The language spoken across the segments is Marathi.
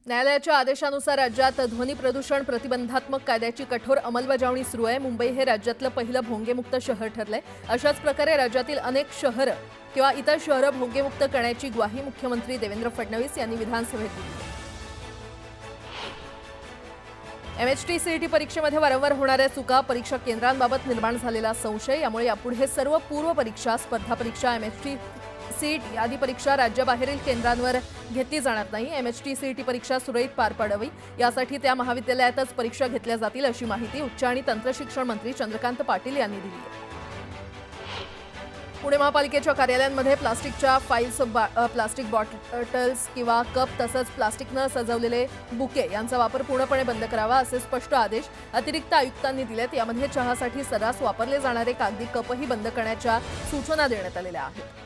न्यायालयाच्या आदेशानुसार राज्यात ध्वनी प्रदूषण प्रतिबंधात्मक कायद्याची कठोर अंमलबजावणी सुरू आहे। मुंबई हे राज्यातलं पहिलं भोंगेमुक्त शहर ठरलंय। अशाच प्रकारे राज्यातील अनेक शहरं किंवा इतर शहरं भोंगेमुक्त करण्याची ग्वाही मुख्यमंत्री देवेंद्र फडणवीस यांनी विधानसभेत दिली। एमएचटी सीईटी परीक्षेमध्ये वारंवार होणाऱ्या चुका, परीक्षा केंद्रांबाबत निर्माण झालेला संशय यामुळे यापुढे सर्व पूर्व परीक्षा, स्पर्धा परीक्षा, एमएचटी सीईटी आदी परीक्षा राज्याबाहेरील केंद्रांवर घेतली जाणार नाही। एमएचटी सीईटी परीक्षा सुरळीत पार पाडावी यासाठी त्या महाविद्यालयातच परीक्षा घेतल्या जातील अशी माहिती उच्च आणि तंत्रशिक्षण मंत्री चंद्रकांत पाटील यांनी दिली आहे। पुणे महापालिकेच्या कार्यालयांमध्ये प्लास्टिकच्या फाईल्स, प्लास्टिक बॉटल्स किंवा कप तसंच प्लास्टिकनं सजवलेले बुके यांचा वापर पूर्णपणे बंद करावा असे स्पष्ट आदेश अतिरिक्त आयुक्तांनी दिलेत। यामध्ये चहासाठी सर्रास वापरले जाणारे कागदी कपही बंद करण्याच्या सूचना देण्यात आलेल्या आहेत।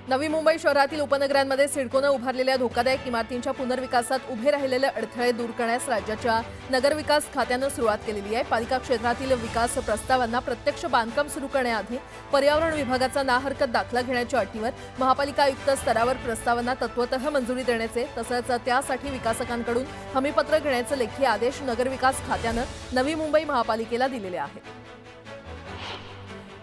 नवी मुंबई शहरातील उपनगरांमध्ये सिडकोनं उभारलेल्या धोकादायक इमारतींच्या पुनर्विकासात उभे राहिलेले अडथळे दूर करण्यास राज्याच्या नगरविकास खात्यानं सुरुवात केलेली आहे। पालिका क्षेत्रातील विकास प्रस्तावांना प्रत्यक्ष बांधकाम सुरू करण्याआधी पर्यावरण विभागाचा ना हरकत दाखला घेण्याच्या अटीवर महापालिका आयुक्त स्तरावर प्रस्तावांना तत्वतः मंजुरी देण्याचे तसंच त्यासाठी विकासकांकडून हमीपत्र घेण्याचे लेखी आदेश नगरविकास खात्यानं नवी मुंबई महापालिकेला दिलेले आहेत।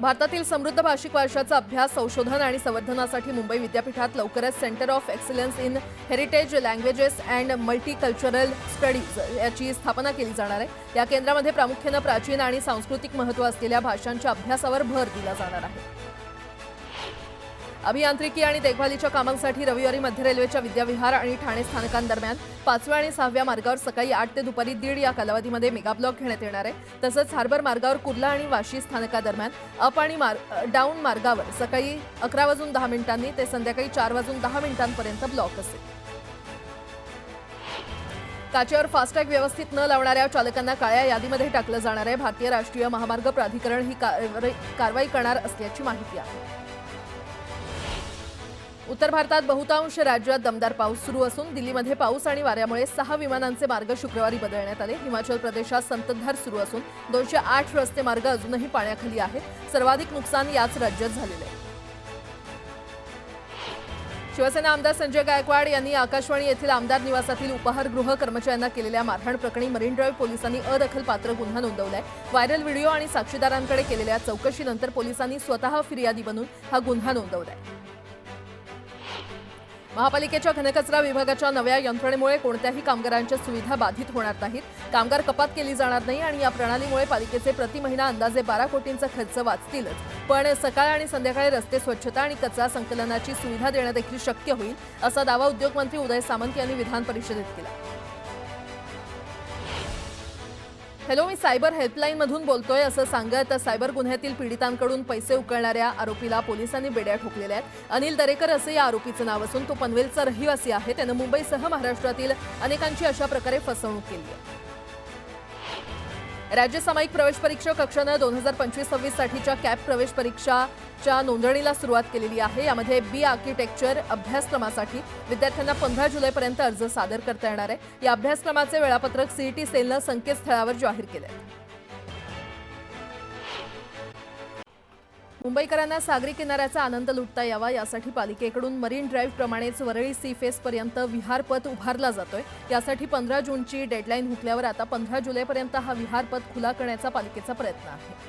भारतातील समृद्ध भाषिक वारशाचा अभ्यास, संशोधन आणि संवर्धनासाठी मुंबई विद्यापीठात लवकरच centre of excellence in heritage languages and multicultural studies याची स्थापना केली जाणार आहे। या केंद्रामध्ये प्रामुख्याने प्राचीन आणि सांस्कृतिक महत्त्व असलेल्या भाषांच्या अभ्यासावर भर दिला जाणार आहे। अभियांत्रिकी आणि देखभालीच्या कामांसाठी रविवारी मध्य रेल्वेच्या विद्याविहार आणि ठाणे स्थानकांदरम्यान 5व्या आणि 6व्या मार्गावर सकाळी 8 ते दुपारी 1:30 या कालावधीमध्ये मेगा ब्लॉक घेण्यात येणार आहे। तसंच हार्बर मार्गावर कुर्ला आणि वाशी स्थानकादरम्यान अप आणि डाऊन मार्गावर सकाळी 11:10 ते संध्याकाळी 4:10 ब्लॉक असेल। काचेवर फास्टॅग व्यवस्थित न लावणाऱ्या चालकांना काळ्या यादीमध्ये टाकलं जाणार आहे। भारतीय राष्ट्रीय महामार्ग प्राधिकरण ही कारवाई करणार असल्याची माहिती आहे। उत्तर भारतात बहुतांश राज्यात दमदार पाऊस सुरू असून दिल्लीमध्ये पाऊस आणि वाऱ्यामुळे 6 विमानांचे मार्ग शुक्रवारी बदलण्यात आले। हिमाचल प्रदेशात संततधार सुरू असून 208 रस्ते मार्ग अजूनही पाण्याखाली आहेत। सर्वाधिक नुकसान याच राज्यात झालेले आहे। शिवसेना आमदार संजय गायकवाड यांनी आकाशवाणी येथील आमदार निवासातील उपहारगृह कर्मचाऱ्यांना केलेल्या मारहाण प्रकरणी मरीन ड्राईव्ह पोलिसांनी अदखलपात्र गुन्हा नोंदवलाय। व्हायरल व्हिडिओ आणि साक्षीदारांकडे केलेल्या चौकशीनंतर पोलिसांनी स्वतः फिर्यादी बनून हा गुन्हा नोंदवलाय। महापालिकेच्या घनकचरा विभागाच्या नव्या यंत्रणेमुळे कोणत्याही कामगारांच्या सुविधा बाधित होणार नाहीत। कामगार कपात केली जाणार नाही आणि या प्रणालीमुळे पालिकेचे प्रति महिना अंदाजे 12 कोटींचा खर्च वाचतीलच। पण सकाळ आणि संध्याकाळी रस्ते स्वच्छता आणि कचरा संकलनाची सुविधा देणं देखील शक्य होईल असा दावा उद्योगमंत्री उदय सामंत यांनी विधान परिषदेत केला। हॅलो, मी सायबर हेल्पलाईनमधून बोलतोय असं सांगत सायबर गुन्ह्यातील पीडितांकडून पैसे उकळणाऱ्या आरोपीला पोलिसांनी बेड्या ठोकलेल्या आहेत। अनिल दरेकर असं या आरोपीचं नाव असून तो पनवेलचा रहिवासी आहे। त्यानं मुंबईसह महाराष्ट्रातील अनेकांची अशा प्रकारे फसवणूक केली आहे। राज्य सामायिक प्रवेश परीक्षा कक्षानं 2025-26 साठीच्या कॅप प्रवेश परीक्षाच्या नोंदणीला सुरुवात केलेली आहे। यामध्ये बी आर्किटेक्चर अभ्यासक्रमासाठी विद्यार्थ्यांना 15 जुलैपर्यंत अर्ज सादर करता येणार आहे। या अभ्यासक्रमाचे वेळापत्रक सीईटी सेलनं संकेतस्थळावर जाहीर केलं आहे। मुंबईकरांना सागरी किनाऱ्याचा आनंद लुटता यावा यासाठी पालिकेकडून मरीन ड्राईव्ह प्रमाणेच वरळी सी फेसपर्यंत विहारपथ उभारला जातोय। यासाठी 15 जूनची डेडलाईन हुकल्यावर आता 15 जुलैपर्यंत हा विहारपथ खुला करण्याचा पालिकेचा प्रयत्न आहे।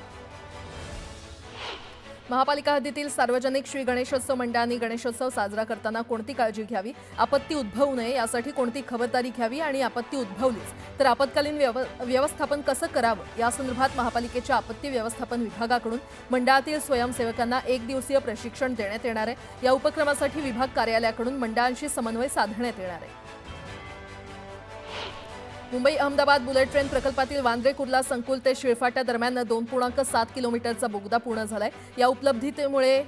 महापालिका हद्दीतील सार्वजनिक श्री गणेशोत्सव मंडळांनी गणेशोत्सव साजरा करताना कोणती काळजी घ्यावी, आपत्ती उद्भवू नये यासाठी कोणती खबरदारी घ्यावी आणि आपत्ती उद्भवलीच तर आपत्कालीन व्यवस्थापन कसं करावं यासंदर्भात महापालिकेच्या आपत्ती व्यवस्थापन विभागाकडून मंडळातील स्वयंसेवकांना 1 दिवसीय प्रशिक्षण देण्यात येणार आहे। या उपक्रमासाठी विभाग कार्यालयाकडून मंडळांशी समन्वय साधण्यात येणार आहे। मुंबई अहमदाबाद बुलेट ट्रेन प्रकल्पातील वांद्रे कुर्ला संकुल ते शिळफाटा दरम्यान 2.7 किलोमीटरचा बोगदा पूर्ण झालाय। या उपलब्धीमुळे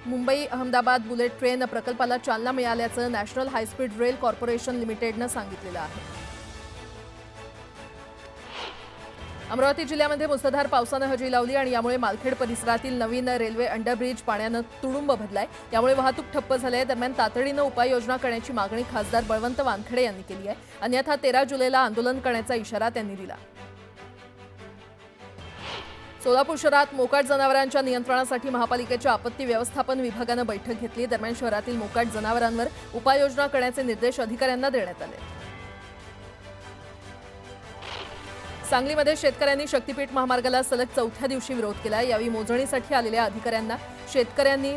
मुंबई अहमदाबाद बुलेट ट्रेन प्रकल्पाला चालना मिळाल्याचं नॅशनल हायस्पीड रेल कॉर्पोरेशन लिमिटेडनं सांगितलेलं आहे। अमरावती जिल्ह्यामध्ये मुसळधार पावसानं हजेरी लावली आणि यामुळे मालखेड परिसरातील नवीन रेल्वे अंडरब्रिज पाण्यानं तुडुंब भरलाय। यामुळे वाहतूक ठप्प झाली आहे। दरम्यान तातडीनं उपाययोजना करण्याची मागणी खासदार बळवंत वानखेडे यांनी केली आहे। अन्यथा 13 जुलैला आंदोलन करण्याचा इशारा त्यांनी दिला। सोलापूर शहरात मोकाट जनावरांच्या नियंत्रणासाठी महापालिकेच्या आपत्ती व्यवस्थापन विभागानं बैठक घेतली। दरम्यान शहरातील मोकाट जनावरांवर उपाययोजना करण्याचे निर्देश अधिकाऱ्यांना देण्यात आले। सांगलीमध्ये शेतकऱ्यांनी शक्तीपीठ महामार्गाला सलग चौथ्या दिवशी विरोध केला। यावेळी मोजणीसाठी आलेल्या अधिकाऱ्यांना शेतकऱ्यांनी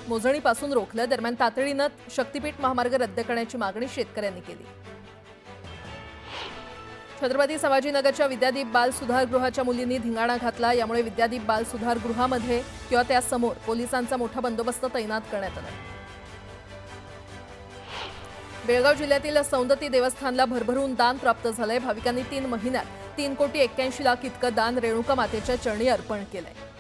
मोजणीपासून रोखलं। दरम्यान तातडीनं शक्तीपीठ महामार्ग रद्द करण्याची मागणी शेतकऱ्यांनी केली। छत्रपती संभाजीनगरच्या विद्यादीप बाल सुधारगृहाच्या मुलींनी धिंगाणा घातला। यामुळे विद्यादीप बाल सुधारगृहामध्ये किंवा त्यासमोर पोलिसांचा मोठा बंदोबस्त तैनात करण्यात आला। बेळगाव जिल्ह्यातील सौंदती देवस्थानला भरभरून दान प्राप्त झालंय। भाविकांनी 3 महिन्यात 3,81,00,000 इतकं दान रेणुका मातेच्या चरणी अर्पण केलंय।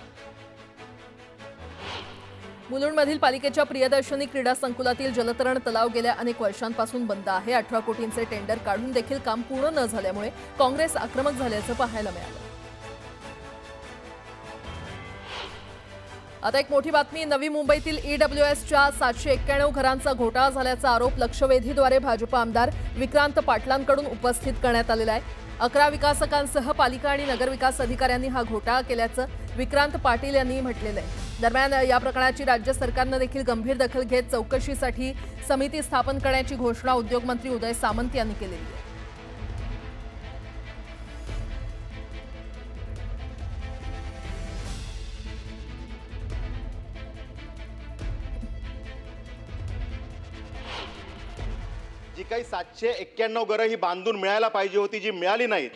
मुलुंडमधील पालिकेच्या प्रियदर्शनी क्रीडा संकुलातील जलतरण तलाव गेल्या अनेक वर्षांपासून बंद आहे। 18 कोटींचे टेंडर काढून देखील काम पूर्ण न झाल्यामुळे काँग्रेस आक्रमक झाल्याचं पाहायला मिळालं। आता एक मोठी बातमी। नवी मुंबईतील ईडब्ल्यूएसच्या 791 घरांचा घोटाळा झाल्याचा आरोप लक्षवेधीद्वारे भाजप आमदार विक्रांत पाटलांकडून उपस्थित करण्यात आलेला आहे। 11 विकासकांसह पालिका आणि नगरविकास अधिकाऱ्यांनी हा घोटाळा केल्याचं विक्रांत पाटील यांनी म्हटलेलं आहे। दरम्यान या प्रकरणाची राज्य सरकारनं देखील गंभीर दखल घेत चौकशीसाठी समिती स्थापन करण्याची घोषणा उद्योगमंत्री उदय सामंत यांनी केलेली आहे। जी काही 791 घरं ही बांधून मिळायला पाहिजे होती, जी मिळाली नाहीत,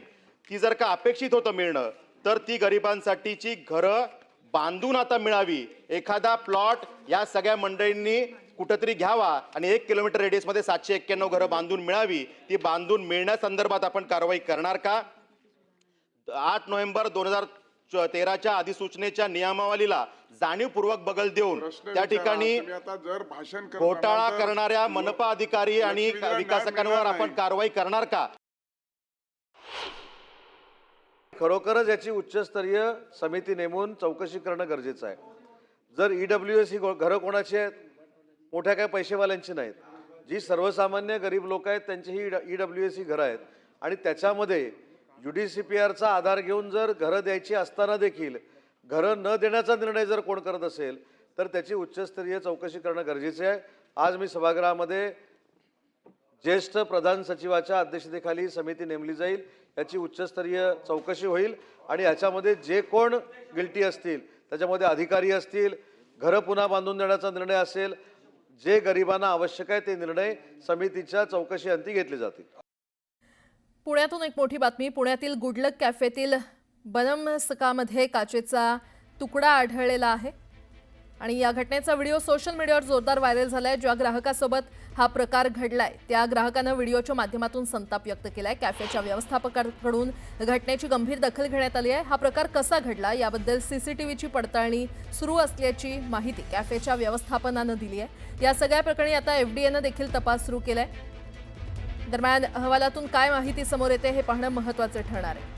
ती जर का अपेक्षित होतं मिळणं, तर ती गरिबांसाठीची घरं बांधून आता मिळावी। एखादा प्लॉट या सगळ्या मंडळींनी कुठेतरी घ्यावा आणि 1 किलोमीटर रेडियसमध्ये 791 घरं बांधून मिळावी। ती बांधून मिळण्यासंदर्भात आपण कारवाई करणार का? 8 नोव्हेंबर 2013च्या अधिसूचनेच्या नियमावलीला जाणीवपूर्वक बगल देऊन त्या ठिकाणी घोटाळा करणाऱ्या मनपा अधिकारी आणि विकासकांवर आपण कारवाई करणार का? खरोखरच याची उच्चस्तरीय समिती नेमून चौकशी करणं गरजेचं आहे। जर ईडब्ल्यूएस ही घरं कोणाची आहेत? मोठ्या काय पैसेवाल्यांची नाहीत, जी सर्वसामान्य गरीब लोक आहेत त्यांची ही ईडब्ल्यूएस ही घरं आहेत आणि त्याच्यामध्ये UDCPRचा आधार घेऊन जर घरं द्यायची असताना देखील घरं न देण्याचा निर्णय जर कोण करत असेल तर त्याची उच्चस्तरीय चौकशी करणं गरजेचे आहे। आज मी सभागृहामध्ये ज्येष्ठ प्रधान सचिवाच्या अध्यक्षतेखाली समिती नेमली जाईल, याची उच्चस्तरीय चौकशी होईल आणि याच्यामध्ये जे कोण गिल्टी असतील त्याच्यामध्ये अधिकारी असतील, घरं पुन्हा बांधून देण्याचा निर्णय असेल, जे गरिबांना आवश्यक आहे ते निर्णय समितीच्या चौकशी अंती घेतले जातील। पुण्यातून एक मोठी बातमी। पुण्यातील गुडलक कॅफेतील बनमसकामध्ये काचेचा तुकडा आढळलेला आहे आणि या घटनेचा व्हिडिओ सोशल मीडियावर जोरदार व्हायरल झालाय। ज्या ग्राहकासोबत हा प्रकार घडलाय त्या ग्राहकानं व्हिडिओच्या माध्यमातून संताप व्यक्त केलाय। कॅफेच्या व्यवस्थापकांकडून घटनेची गंभीर दखल घेण्यात आली आहे। हा प्रकार कसा घडला याबद्दल सीसीटीव्हीची पडताळणी सुरू असल्याची माहिती कॅफेच्या व्यवस्थापनानं दिली आहे। या सगळ्या प्रकरणी आता FDAनं देखील तपास सुरू केलाय। दरम्यान अहवालातून काय माहिती समोर येते हे पाहणं महत्त्वाचं ठरणार आहे।